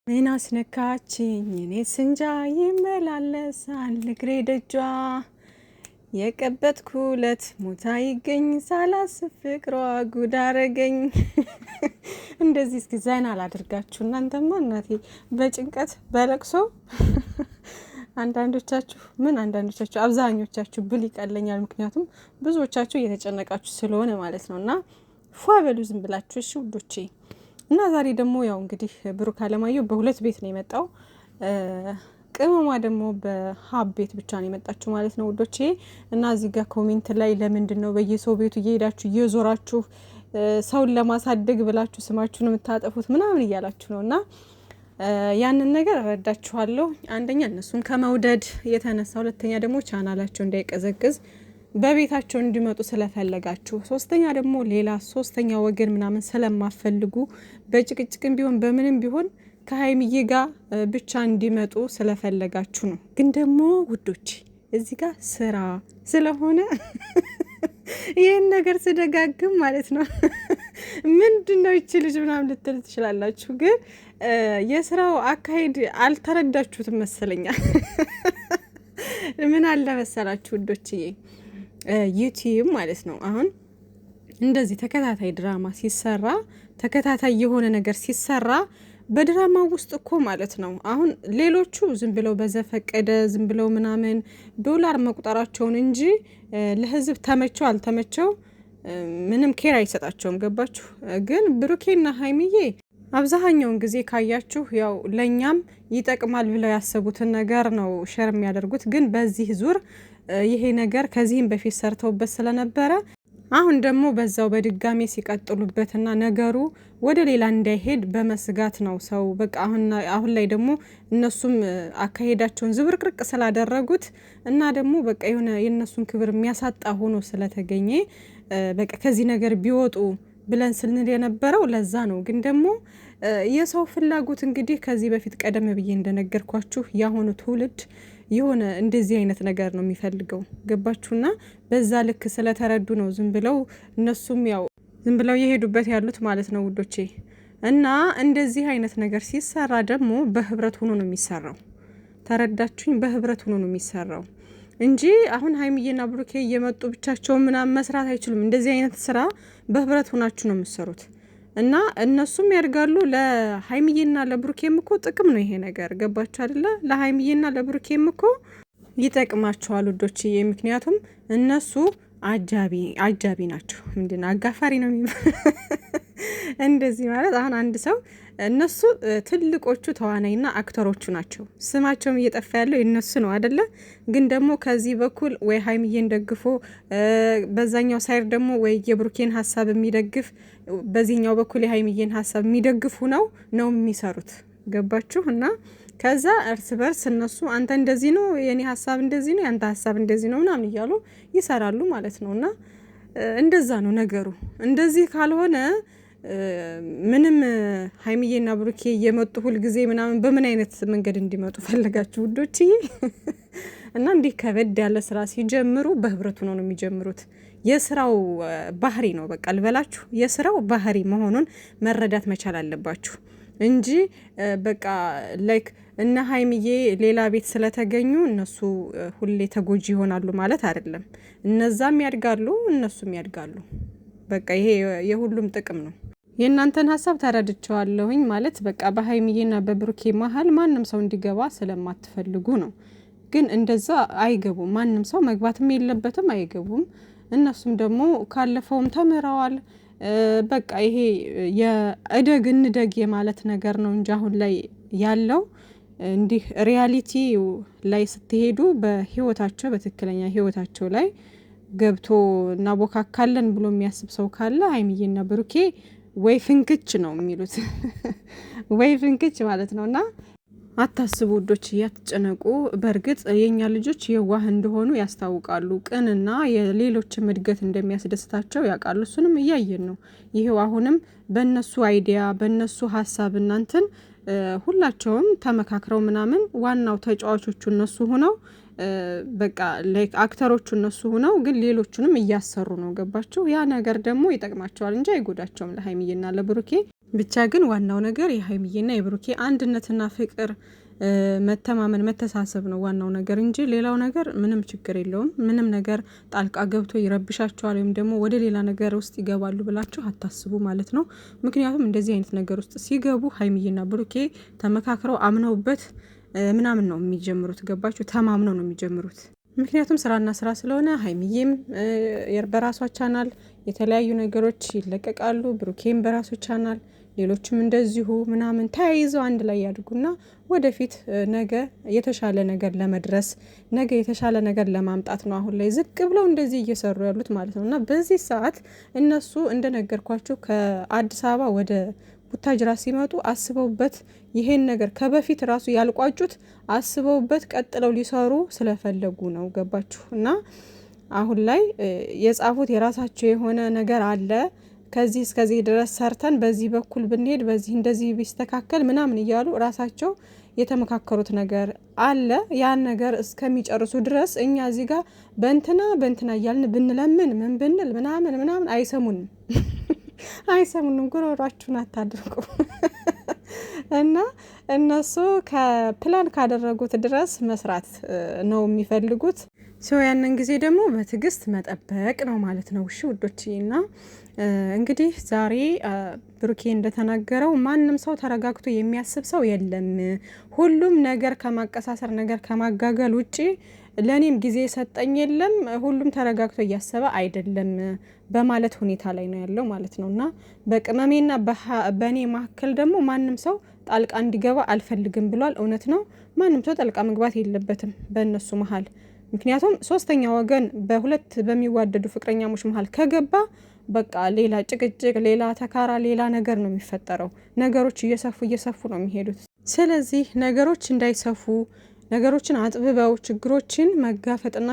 ምን አስነካችኝ እኔስ እንጃ ይመላለሳል እግሬ ደጇ የቀበጥኩለት ሞታ ይገኝ ሳላስብ ፍቅሯ ጉድ አረገኝ። እንደዚህ እስኪ ዘና አላደርጋችሁ እናንተማ እናቴ በጭንቀት በለቅሶ አንዳንዶቻችሁ አብዛኞቻችሁ ብል ይቀለኛል። ምክንያቱም ብዙዎቻችሁ እየተጨነቃችሁ ስለሆነ ማለት ነውና ፏ በሉ ዝም ብላችሁ እሺ ውዶቼ። እና ዛሬ ደግሞ ያው እንግዲህ ብሩክ አለማየሁ በሁለት ቤት ነው የመጣው። ቅመሟ ደግሞ በሀብ ቤት ብቻ ነው የመጣችሁ ማለት ነው ውዶቼ። እና እዚህ ጋር ኮሜንት ላይ ለምንድን ነው በየሰው ቤቱ እየሄዳችሁ እየዞራችሁ ሰውን ለማሳደግ ብላችሁ ስማችሁን የምታጠፉት ምናምን እያላችሁ ነው። እና ያንን ነገር እረዳችኋለሁ። አንደኛ እነሱን ከመውደድ የተነሳ፣ ሁለተኛ ደግሞ ቻናላቸው እንዳይቀዘቅዝ በቤታቸው እንዲመጡ ስለፈለጋችሁ፣ ሶስተኛ ደግሞ ሌላ ሶስተኛ ወገን ምናምን ስለማፈልጉ በጭቅጭቅም ቢሆን በምንም ቢሆን ከሀይሚዬ ጋር ብቻ እንዲመጡ ስለፈለጋችሁ ነው። ግን ደግሞ ውዶች እዚህ ጋር ስራ ስለሆነ ይህን ነገር ስደጋግም ማለት ነው ምንድነው ይቺ ልጅ ምናምን ልትል ትችላላችሁ። ግን የስራው አካሄድ አልተረዳችሁትም መሰለኛል። ምን አለ መሰላችሁ ውዶችዬ፣ ዩቲዩብ ማለት ነው አሁን እንደዚህ ተከታታይ ድራማ ሲሰራ፣ ተከታታይ የሆነ ነገር ሲሰራ በድራማ ውስጥ እኮ ማለት ነው አሁን ሌሎቹ ዝም ብለው በዘፈቀደ ዝም ብለው ምናምን ዶላር መቁጠራቸውን እንጂ ለህዝብ ተመቸው አልተመቸው ምንም ኬር አይሰጣቸውም። ገባችሁ? ግን ብሩኬና ሀይሚዬ አብዛኛውን ጊዜ ካያችሁ ያው ለኛም ይጠቅማል ብለው ያሰቡትን ነገር ነው ሼር የሚያደርጉት። ግን በዚህ ዙር ይሄ ነገር ከዚህም በፊት ሰርተውበት ስለነበረ አሁን ደግሞ በዛው በድጋሚ ሲቀጥሉበትና ነገሩ ወደ ሌላ እንዳይሄድ በመስጋት ነው ሰው በቃ አሁን ላይ ደግሞ እነሱም አካሄዳቸውን ዝብርቅርቅ ስላደረጉት እና ደግሞ በቃ የሆነ የነሱን ክብር የሚያሳጣ ሆኖ ስለተገኘ በቃ ከዚህ ነገር ቢወጡ ብለን ስንል የነበረው ለዛ ነው። ግን ደግሞ የሰው ፍላጎት እንግዲህ ከዚህ በፊት ቀደም ብዬ እንደነገርኳችሁ ያሁኑ ትውልድ የሆነ እንደዚህ አይነት ነገር ነው የሚፈልገው። ገባችሁና በዛ ልክ ስለተረዱ ነው ዝም ብለው እነሱም ያው ዝም ብለው የሄዱበት ያሉት ማለት ነው ውዶቼ። እና እንደዚህ አይነት ነገር ሲሰራ ደግሞ በህብረት ሆኖ ነው የሚሰራው። ተረዳችሁኝ? በህብረት ሆኖ ነው የሚሰራው እንጂ አሁን ሀይሚዬና ብሩኬ እየመጡ ብቻቸውን ምናምን መስራት አይችሉም። እንደዚህ አይነት ስራ በህብረት ሆናችሁ ነው የምትሰሩት። እና እነሱም ያድጋሉ። ለሀይሚዬና ለብሩኬም እኮ ጥቅም ነው ይሄ ነገር። ገባችሁ አይደለ? ለሀይሚዬና ለብሩኬም እኮ ይጠቅማቸዋል ውዶችዬ። ምክንያቱም እነሱ አጃቢ ናቸው። ምንድን ነው አጋፋሪ ነው እንደዚህ ማለት አሁን አንድ ሰው እነሱ ትልቆቹ ተዋናይና አክተሮቹ ናቸው። ስማቸውም እየጠፋ ያለው የነሱ ነው አይደለ? ግን ደግሞ ከዚህ በኩል ወይ ሀይሚዬን ደግፎ በዛኛው ሳይድ ደግሞ ወይ የብሩኬን ሀሳብ የሚደግፍ በዚህኛው በኩል የሀይሚዬን ሀሳብ የሚደግፉ ነው የሚሰሩት። ገባችሁ? እና ከዛ እርስ በርስ እነሱ አንተ እንደዚህ ነው፣ የኔ ሀሳብ እንደዚህ ነው፣ ያንተ ሀሳብ እንደዚህ ነው ምናምን እያሉ ይሰራሉ ማለት ነው። እና እንደዛ ነው ነገሩ። እንደዚህ ካልሆነ ምንም ሀይሚዬና ብሩኬ እየመጡ ሁልጊዜ ምናምን በምን አይነት መንገድ እንዲመጡ ፈለጋችሁ ውዶችዬ? እና እንዲህ ከበድ ያለ ስራ ሲጀምሩ በህብረቱ ነው የሚጀምሩት። የስራው ባህሪ ነው በቃ ልበላችሁ፣ የስራው ባህሪ መሆኑን መረዳት መቻል አለባችሁ እንጂ በቃ ላይክ እነ ሀይሚዬ ሌላ ቤት ስለተገኙ እነሱ ሁሌ ተጎጂ ይሆናሉ ማለት አይደለም። እነዛም ያድጋሉ፣ እነሱም ያድጋሉ። በቃ ይሄ የሁሉም ጥቅም ነው። የእናንተን ሀሳብ ተረድቸዋለሁኝ ማለት በቃ በሀይሚዬና በብሩኬ መሀል ማንም ሰው እንዲገባ ስለማትፈልጉ ነው። ግን እንደዛ አይገቡም። ማንም ሰው መግባትም የለበትም፣ አይገቡም። እነሱም ደግሞ ካለፈውም ተምረዋል። በቃ ይሄ የእደግ እንደግ የማለት ነገር ነው እንጂ አሁን ላይ ያለው እንዲህ ሪያሊቲ ላይ ስትሄዱ በህይወታቸው በትክክለኛ ህይወታቸው ላይ ገብቶ እናቦካካለን ብሎ የሚያስብ ሰው ካለ ሀይሚዬና ብሩኬ ወይ ፍንክች ነው የሚሉት ወይ ፍንክች ማለት ነው። እና አታስቡ ውዶች፣ ያትጨነቁ። በእርግጥ የኛ ልጆች የዋህ እንደሆኑ ያስታውቃሉ። ቅንና የሌሎችም እድገት እንደሚያስደስታቸው ያውቃሉ። እሱንም እያየን ነው። ይሄው አሁንም በእነሱ አይዲያ በእነሱ ሀሳብ እናንትን ሁላቸውም ተመካክረው ምናምን ዋናው ተጫዋቾቹ እነሱ ሆነው በቃ ላይክ አክተሮቹ እነሱ ሆነው ግን ሌሎቹንም እያሰሩ ነው። ገባችሁ? ያ ነገር ደግሞ ይጠቅማቸዋል እንጂ አይጎዳቸውም ለሀይሚዬና ለብሩኬ። ብቻ ግን ዋናው ነገር የሀይሚዬና የብሩኬ አንድነትና ፍቅር መተማመን መተሳሰብ ነው ዋናው ነገር እንጂ ሌላው ነገር ምንም ችግር የለውም። ምንም ነገር ጣልቃ ገብቶ ይረብሻቸዋል ወይም ደግሞ ወደ ሌላ ነገር ውስጥ ይገባሉ ብላችሁ አታስቡ ማለት ነው። ምክንያቱም እንደዚህ አይነት ነገር ውስጥ ሲገቡ ሀይሚዬና ብሩኬ ተመካክረው አምነውበት ምናምን ነው የሚጀምሩት። ገባችሁ? ተማምነው ነው የሚጀምሩት። ምክንያቱም ስራና ስራ ስለሆነ ሀይሚዬም በራሷ ቻናል የተለያዩ ነገሮች ይለቀቃሉ፣ ብሩኬም በራሱ ቻናል፣ ሌሎችም እንደዚሁ ምናምን ተያይዘው አንድ ላይ ያድጉና ወደፊት ነገ የተሻለ ነገር ለመድረስ ነገ የተሻለ ነገር ለማምጣት ነው አሁን ላይ ዝቅ ብለው እንደዚህ እየሰሩ ያሉት ማለት ነው። እና በዚህ ሰዓት እነሱ እንደነገርኳቸው ከአዲስ አበባ ወደ ቡታጅራ ሲመጡ አስበውበት ይሄን ነገር ከበፊት ራሱ ያልቋጩት አስበውበት ቀጥለው ሊሰሩ ስለፈለጉ ነው። ገባችሁ? እና አሁን ላይ የጻፉት የራሳቸው የሆነ ነገር አለ። ከዚህ እስከዚህ ድረስ ሰርተን በዚህ በኩል ብንሄድ በዚህ እንደዚህ ቢስተካከል ምናምን እያሉ ራሳቸው የተመካከሩት ነገር አለ። ያን ነገር እስከሚጨርሱ ድረስ እኛ እዚህ ጋር በእንትና እያልን ብንለምን ምን ብንል ምናምን አይሰሙንም። ጉሮሯችሁን አታድርጉ። እና እነሱ ከፕላን ካደረጉት ድረስ መስራት ነው የሚፈልጉት። ሰው ያንን ጊዜ ደግሞ በትዕግስት መጠበቅ ነው ማለት ነው። እሺ ውዶች፣ እና እንግዲህ ዛሬ ብሩኬ እንደተናገረው ማንም ሰው ተረጋግቶ የሚያስብ ሰው የለም። ሁሉም ነገር ከማቀሳሰር ነገር ከማጋገል ውጪ ለኔም ጊዜ ሰጠኝ የለም። ሁሉም ተረጋግቶ እያሰበ አይደለም በማለት ሁኔታ ላይ ነው ያለው ማለት ነው። እና በቅመሜና በእኔ መካከል ደግሞ ማንም ሰው ጣልቃ እንዲገባ አልፈልግም ብሏል። እውነት ነው። ማንም ሰው ጣልቃ መግባት የለበትም በእነሱ መሀል። ምክንያቱም ሶስተኛ ወገን በሁለት በሚዋደዱ ፍቅረኛሞች መሀል ከገባ በቃ ሌላ ጭቅጭቅ፣ ሌላ ተካራ፣ ሌላ ነገር ነው የሚፈጠረው። ነገሮች እየሰፉ ነው የሚሄዱት። ስለዚህ ነገሮች እንዳይሰፉ ነገሮችን አጥብበው ችግሮችን መጋፈጥና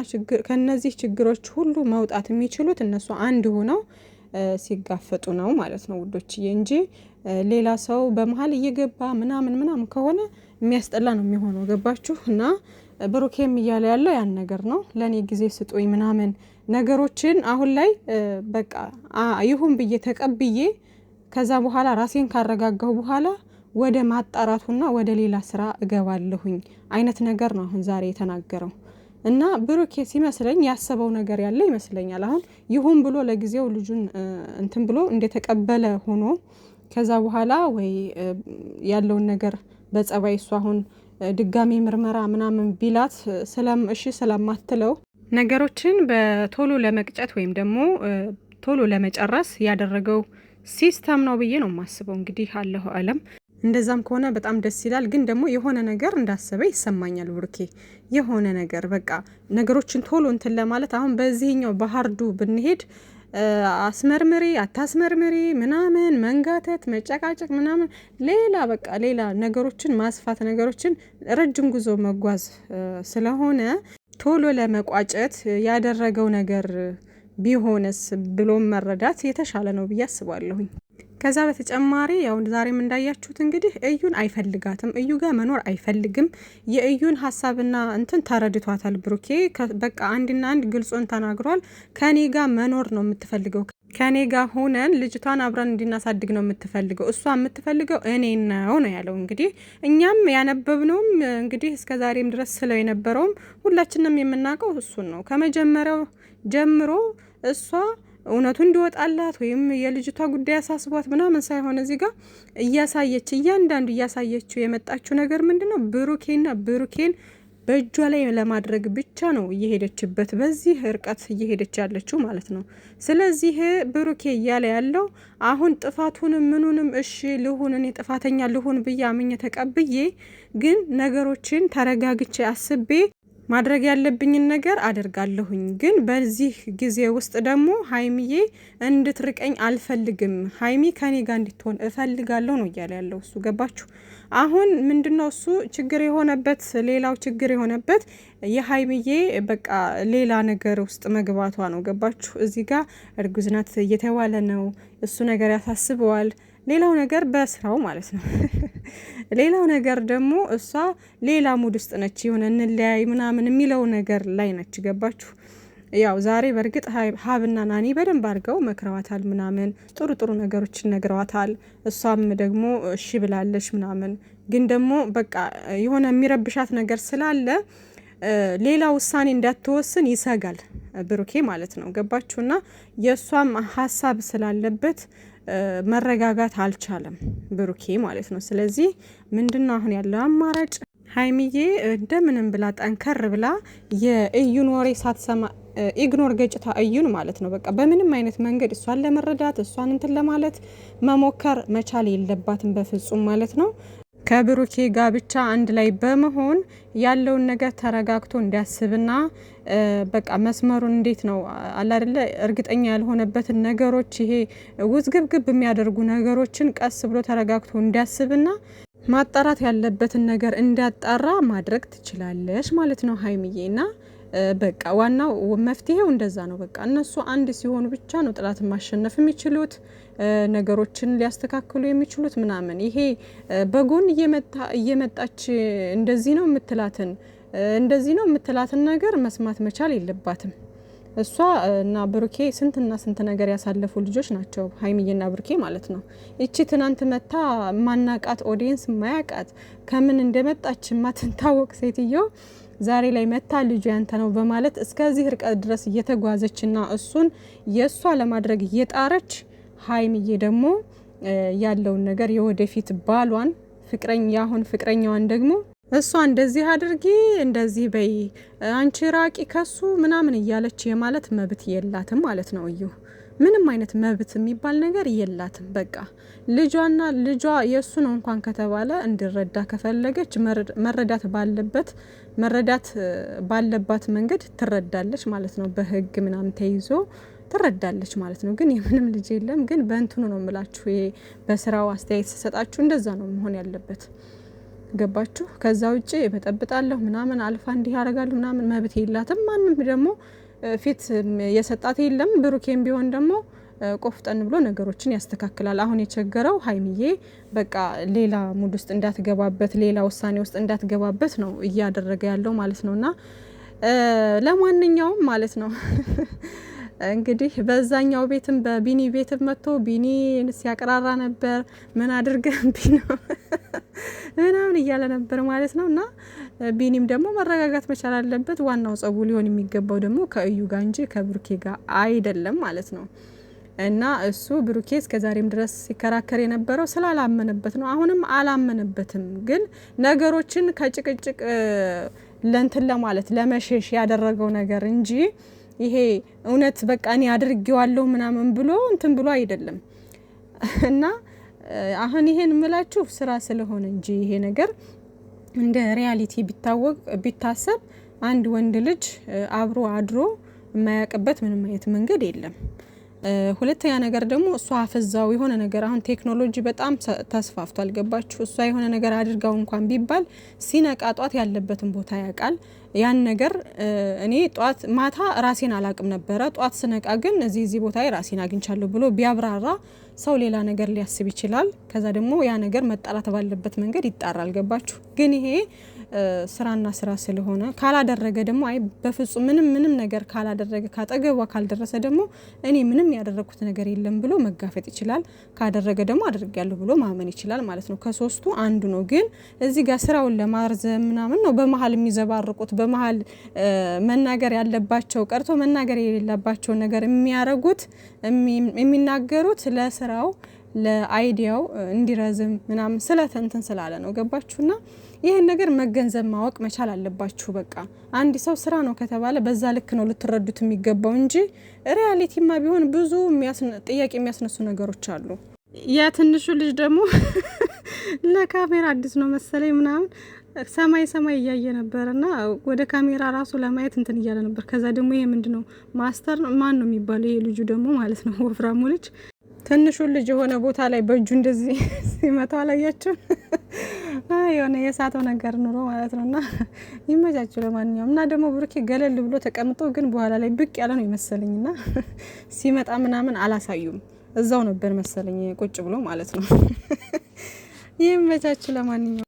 ከነዚህ ችግሮች ሁሉ መውጣት የሚችሉት እነሱ አንድ ሆነው ሲጋፈጡ ነው ማለት ነው ውዶችዬ፣ እንጂ ሌላ ሰው በመሀል እየገባ ምናምን ከሆነ የሚያስጠላ ነው የሚሆነው። ገባችሁ? እና ብሩኬም እያለ ያለው ያን ነገር ነው። ለእኔ ጊዜ ስጡኝ ምናምን ነገሮችን አሁን ላይ በቃ ይሁን ብዬ ተቀብዬ ከዛ በኋላ ራሴን ካረጋጋሁ በኋላ ወደ ማጣራቱና ወደ ሌላ ስራ እገባለሁኝ አይነት ነገር ነው አሁን ዛሬ የተናገረው። እና ብሩኬ ሲመስለኝ ያሰበው ነገር ያለ ይመስለኛል። አሁን ይሁን ብሎ ለጊዜው ልጁን እንትን ብሎ እንደተቀበለ ሆኖ ከዛ በኋላ ወይ ያለውን ነገር በጸባይ እሱ አሁን ድጋሚ ምርመራ ምናምን ቢላት እሺ ስለማትለው ነገሮችን በቶሎ ለመቅጨት ወይም ደግሞ ቶሎ ለመጨረስ ያደረገው ሲስተም ነው ብዬ ነው የማስበው። እንግዲህ አለሁ አለም እንደዛም ከሆነ በጣም ደስ ይላል። ግን ደግሞ የሆነ ነገር እንዳሰበ ይሰማኛል ብሩኬ። የሆነ ነገር በቃ ነገሮችን ቶሎ እንትን ለማለት አሁን በዚህኛው በሀርዱ ብንሄድ አስመርምሪ አታስመርምሪ ምናምን መንጋተት መጨቃጨቅ ምናምን ሌላ ነገሮችን ማስፋት ነገሮችን ረጅም ጉዞ መጓዝ ስለሆነ ቶሎ ለመቋጨት ያደረገው ነገር ቢሆንስ ብሎም መረዳት የተሻለ ነው ብዬ አስባለሁኝ። ከዛ በተጨማሪ ያው ዛሬም እንዳያችሁት እንግዲህ እዩን አይፈልጋትም። እዩ ጋር መኖር አይፈልግም። የእዩን ሀሳብና እንትን ተረድቷታል ብሩኬ። በቃ አንድና አንድ ግልጹን ተናግሯል። ከኔ ጋር መኖር ነው የምትፈልገው፣ ከኔ ጋር ሆነን ልጅቷን አብረን እንድናሳድግ ነው የምትፈልገው፣ እሷ የምትፈልገው እኔ ነው ያለው። እንግዲህ እኛም ያነበብነውም እንግዲህ እስከዛሬም ድረስ ስለው የነበረውም ሁላችንም የምናውቀው እሱን ነው። ከመጀመሪያው ጀምሮ እሷ እውነቱ እንዲወጣላት ወይም የልጅቷ ጉዳይ አሳስቧት ምናምን ሳይሆን እዚህ ጋር እያንዳንዱ እያሳየችው የመጣችው ነገር ምንድነው? ብሩኬን በእጇ ላይ ለማድረግ ብቻ ነው እየሄደችበት፣ በዚህ ርቀት እየሄደች ያለችው ማለት ነው። ስለዚህ ብሩኬ እያለ ያለው አሁን ጥፋቱንም ምኑንም እሺ ልሁን፣ እኔ ጥፋተኛ ልሁን ብዬ አምኜ ተቀብዬ፣ ግን ነገሮችን ተረጋግቼ አስቤ ማድረግ ያለብኝን ነገር አደርጋለሁኝ። ግን በዚህ ጊዜ ውስጥ ደግሞ ሀይሚዬ እንድትርቀኝ አልፈልግም፣ ሀይሚ ከኔ ጋር እንድትሆን እፈልጋለሁ ነው እያለ ያለው እሱ። ገባችሁ? አሁን ምንድነው እሱ ችግር የሆነበት፣ ሌላው ችግር የሆነበት የሀይሚዬ በቃ ሌላ ነገር ውስጥ መግባቷ ነው። ገባችሁ? እዚህ ጋር እርጉዝ ናት እየተባለ ነው፣ እሱ ነገር ያሳስበዋል። ሌላው ነገር በስራው ማለት ነው። ሌላው ነገር ደግሞ እሷ ሌላ ሙድ ውስጥ ነች፣ የሆነ እንለያይ ምናምን የሚለው ነገር ላይ ነች። ገባችሁ? ያው ዛሬ በእርግጥ ሀብና ናኒ በደንብ አድርገው መክረዋታል ምናምን ጥሩ ጥሩ ነገሮችን ነግረዋታል። እሷም ደግሞ እሺ ብላለች ምናምን። ግን ደግሞ በቃ የሆነ የሚረብሻት ነገር ስላለ ሌላ ውሳኔ እንዳትወስን ይሰጋል ብሩኬ ማለት ነው። ገባችሁና የእሷም ሀሳብ ስላለበት መረጋጋት አልቻለም ብሩኬ ማለት ነው። ስለዚህ ምንድነው አሁን ያለው አማራጭ? ሀይሚዬ እንደምንም ብላ ጠንከር ብላ የእዩን ወሬ ሳትሰማ ኢግኖር ገጭታ እዩን ማለት ነው። በቃ በምንም አይነት መንገድ እሷን ለመረዳት እሷን እንትን ለማለት መሞከር መቻል የለባትም በፍጹም ማለት ነው። ከብሩኬ ጋር ብቻ አንድ ላይ በመሆን ያለውን ነገር ተረጋግቶ እንዲያስብና በቃ መስመሩን እንዴት ነው አለ አይደለ እርግጠኛ ያልሆነበትን ነገሮች ይሄ ውዝግብግብ የሚያደርጉ ነገሮችን ቀስ ብሎ ተረጋግቶ እንዲያስብና ማጣራት ያለበትን ነገር እንዲያጣራ ማድረግ ትችላለሽ ማለት ነው ሀይሚዬና በቃ ዋናው መፍትሄው እንደዛ ነው። በቃ እነሱ አንድ ሲሆኑ ብቻ ነው ጥላትን ማሸነፍ የሚችሉት ነገሮችን ሊያስተካክሉ የሚችሉት ምናምን። ይሄ በጎን እየመጣች እንደዚህ ነው የምትላትን ነገር መስማት መቻል የለባትም። እሷ እና ብሩኬ ስንትና ስንት ነገር ያሳለፉ ልጆች ናቸው ሀይሚዬና ብሩኬ ማለት ነው። እቺ ትናንት መታ ማናቃት ኦዲየንስ ማያቃት ከምን እንደመጣች ማትንታወቅ ሴትዮ ዛሬ ላይ መታ ልጁ ያንተ ነው በማለት እስከዚህ ርቀት ድረስ እየተጓዘችና እሱን የሷ ለማድረግ እየጣረች ሀይሚዬ ደግሞ ያለውን ነገር የወደፊት ባሏን ፍቅረኛዋን ደግሞ እሷ እንደዚህ አድርጊ እንደዚህ በይ አንቺ ራቂ ከሱ ምናምን እያለች የማለት መብት የላትም ማለት ነው። እዩ ምንም አይነት መብት የሚባል ነገር የላትም። በቃ ልጇ የሱ ነው እንኳን ከተባለ እንዲረዳ ከፈለገች መረዳት ባለባት መንገድ ትረዳለች ማለት ነው። በህግ ምናምን ተይዞ ትረዳለች ማለት ነው። ግን የምንም ልጅ የለም። ግን በእንትኑ ነው የምላችሁ በስራው አስተያየት ስሰጣችሁ እንደዛ ነው መሆን ያለበት። ገባችሁ? ከዛ ውጪ በጠብጣለሁ ምናምን አልፋ እንዲህ ያደርጋሉ ምናምን መብት የላትም። ማንም ደግሞ ፊት የሰጣት የለም። ብሩኬም ቢሆን ደግሞ ቆፍጠን ብሎ ነገሮችን ያስተካክላል። አሁን የቸገረው ሀይሚዬ በቃ ሌላ ሙድ ውስጥ እንዳትገባበት ሌላ ውሳኔ ውስጥ እንዳትገባበት ነው እያደረገ ያለው ማለት ነውና ለማንኛውም ማለት ነው እንግዲህ በዛኛው ቤትም በቢኒ ቤትም መጥቶ ቢኒ ሲያቀራራ ነበር። ምን አድርገን ነው ምናምን እያለ ነበር ማለት ነው። እና ቢኒም ደግሞ መረጋጋት መቻል አለበት። ዋናው ጸቡ ሊሆን የሚገባው ደግሞ ከእዩ ጋር እንጂ ከብሩኬ ጋር አይደለም ማለት ነው። እና እሱ ብሩኬ እስከዛሬም ድረስ ሲከራከር የነበረው ስላላመነበት ነው። አሁንም አላመነበትም። ግን ነገሮችን ከጭቅጭቅ ለንትን ለማለት ለመሸሽ ያደረገው ነገር እንጂ ይሄ እውነት በቃ እኔ አድርጌዋለሁ ምናምን ብሎ እንትን ብሎ አይደለም። እና አሁን ይሄን ምላችሁ ስራ ስለሆነ እንጂ ይሄ ነገር እንደ ሪያሊቲ ቢታሰብ አንድ ወንድ ልጅ አብሮ አድሮ የማያውቅበት ምንም አይነት መንገድ የለም። ሁለተኛ ነገር ደግሞ እሷ አፈዛው የሆነ ነገር አሁን ቴክኖሎጂ በጣም ተስፋፍቷል። ገባችሁ? እሷ የሆነ ነገር አድርጋው እንኳን ቢባል ሲነቃ ጧት ያለበትን ቦታ ያውቃል። ያን ነገር እኔ ጧት ማታ ራሴን አላቅም ነበረ፣ ጧት ስነቃ ግን እዚህ ቦታ ራሴን አግኝቻለሁ ብሎ ቢያብራራ ሰው ሌላ ነገር ሊያስብ ይችላል። ከዛ ደግሞ ያ ነገር መጣላት ባለበት መንገድ ይጣራል። ገባችሁ? ግን ይሄ ስራና ስራ ስለሆነ ካላደረገ ደግሞ አይ በፍጹም ምንም ነገር ካላደረገ ካጠገቧ ካልደረሰ ደግሞ እኔ ምንም ያደረኩት ነገር የለም ብሎ መጋፈጥ ይችላል። ካደረገ ደግሞ አድርጋለሁ ብሎ ማመን ይችላል ማለት ነው። ከሶስቱ አንዱ ነው። ግን እዚህ ጋር ስራውን ለማርዘም ምናምን ነው በመሀል የሚዘባርቁት። በመሀል መናገር ያለባቸው ቀርቶ መናገር የሌለባቸው ነገር የሚያረጉት የሚናገሩት ለስራው ለአይዲያው እንዲረዝም ምናምን ስለተንተን ስላለ ነው። ገባችሁና ይሄን ነገር መገንዘብ ማወቅ መቻል አለባችሁ። በቃ አንድ ሰው ስራ ነው ከተባለ በዛ ልክ ነው ልትረዱት የሚገባው እንጂ ሪያሊቲማ ቢሆን ብዙ ጥያቄ የሚያስነሱ ነገሮች አሉ። ያ ትንሹ ልጅ ደግሞ ለካሜራ አዲስ ነው መሰለኝ ምናምን ሰማይ እያየ ነበርና ወደ ካሜራ ራሱ ለማየት እንትን እያለ ነበር። ከዛ ደግሞ ይሄ ምንድነው ማስተር ማን ነው የሚባለው ይሄ ልጁ ደግሞ ማለት ነው ወፍራሙ ልጅ ትንሹ ልጅ የሆነ ቦታ ላይ በእጁ እንደዚህ ሲመታው አላያችሁ? የሆነ የሳተው ነገር ኑሮ ማለት ነውና ይመቻችሁ። ለማንኛውም እና ደግሞ ብሩኬ ገለል ብሎ ተቀምጦ ግን በኋላ ላይ ብቅ ያለ ነው ይመስለኝና ሲመጣ ምናምን አላሳዩም። እዛው ነበር መሰለኝ ቁጭ ብሎ ማለት ነው። ይመቻችሁ ለማንኛውም